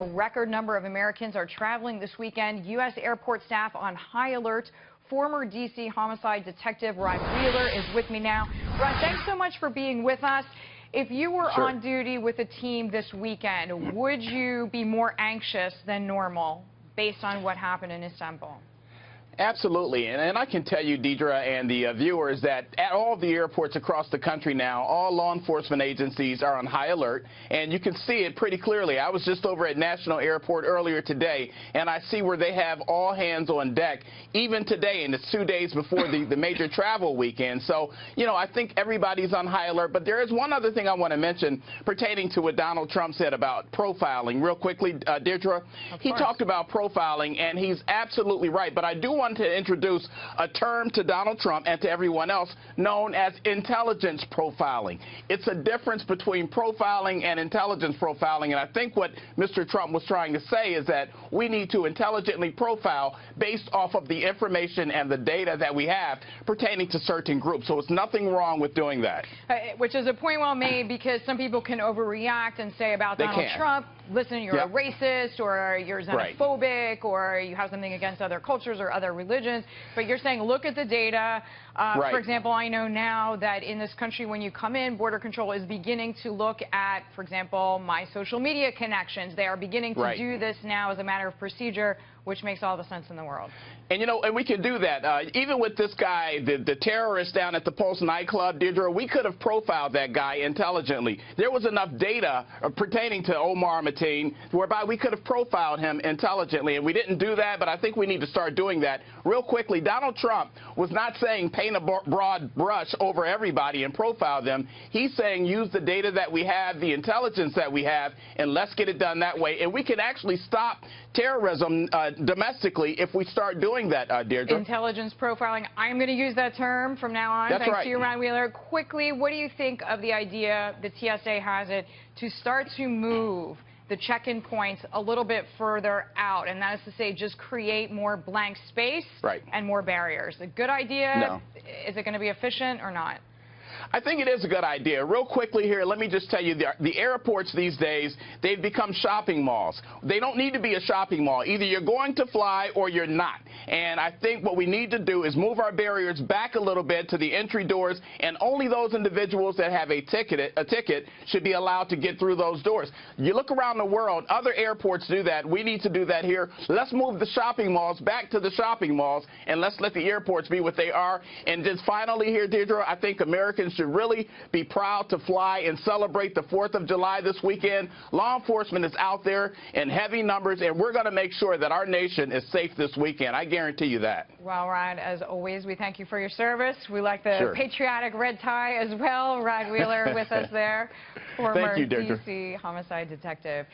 A record number of Americans are traveling this weekend. U.S. airport staff on high alert. Former D.C. homicide detective Rod Wheeler is with me now. Rod, thanks so much for being with us. If you were on duty with a team this weekend, would you be more anxious than normal based on what happened in Istanbul? Absolutely, and I can tell you, Deidre, and the viewers, that at all the airports across the country now, all law enforcement agencies are on high alert, and you can see it pretty clearly. I was just over at National Airport earlier today, and I see where they have all hands on deck, even today, and it's 2 days before the major travel weekend. So, you know, I think everybody's on high alert, but there is one other thing I want to mention pertaining to what Donald Trump said about profiling. Real quickly, Deirdre, he talked about profiling, and he's absolutely right, but I do want to introduce a term to Donald Trump and to everyone else known as intelligence profiling. It's a difference between profiling and intelligence profiling, and I think what Mr. Trump was trying to say is that we need to intelligently profile based off of the information and the data that we have pertaining to certain groups. So it's nothing wrong with doing that. Which is a point well made, because some people can overreact and say about Donald Trump, listen, you're a racist, or you're xenophobic, or you have something against other cultures or other religions. But you're saying, look at the data. For example, I know now that in this country, when you come in, Border Control is beginning to look at, for example, my social media connections. They are beginning to do this now as a matter of procedure, which makes all the sense in the world. And, you know, and we can do that. Even with this guy, the terrorist down at the Pulse nightclub, Deirdre, we could have profiled that guy intelligently. There was enough data pertaining to Omar Mateen whereby we could have profiled him intelligently, and we didn't do that, but I think we need to start doing that. Real quickly, Donald Trump was not saying paint a broad brush over everybody and profile them. He's saying use the data that we have, the intelligence that we have, and let's get it done that way. And we can actually stop terrorism domestically if we start doing that, Deirdre. Intelligence profiling. I'm going to use that term from now on. That's Thanks to you, Rod Wheeler. Quickly, what do you think of the idea, the TSA has it, to start to move the check-in points a little bit further out, and that is to say just create more blank space and more barriers? A good idea? No. Is it going to be efficient or not? I think it is a good idea. Real quickly here, let me just tell you, the airports these days, they've become shopping malls. They don't need to be a shopping mall. Either you're going to fly or you're not. And I think what we need to do is move our barriers back a little bit to the entry doors, and only those individuals that have a ticket should be allowed to get through those doors. You look around the world, other airports do that. We need to do that here. Let's move the shopping malls back to the shopping malls, and let's let the airports be what they are. And just finally here, Deirdre, I think Americans should really be proud to fly and celebrate the 4th of July this weekend. Law enforcement is out there in heavy numbers, and we're going to make sure that our nation is safe this weekend. I guarantee you that. Well, Rod, as always, we thank you for your service. We like the patriotic red tie as well. Rod Wheeler with us there, former D.C. homicide detective.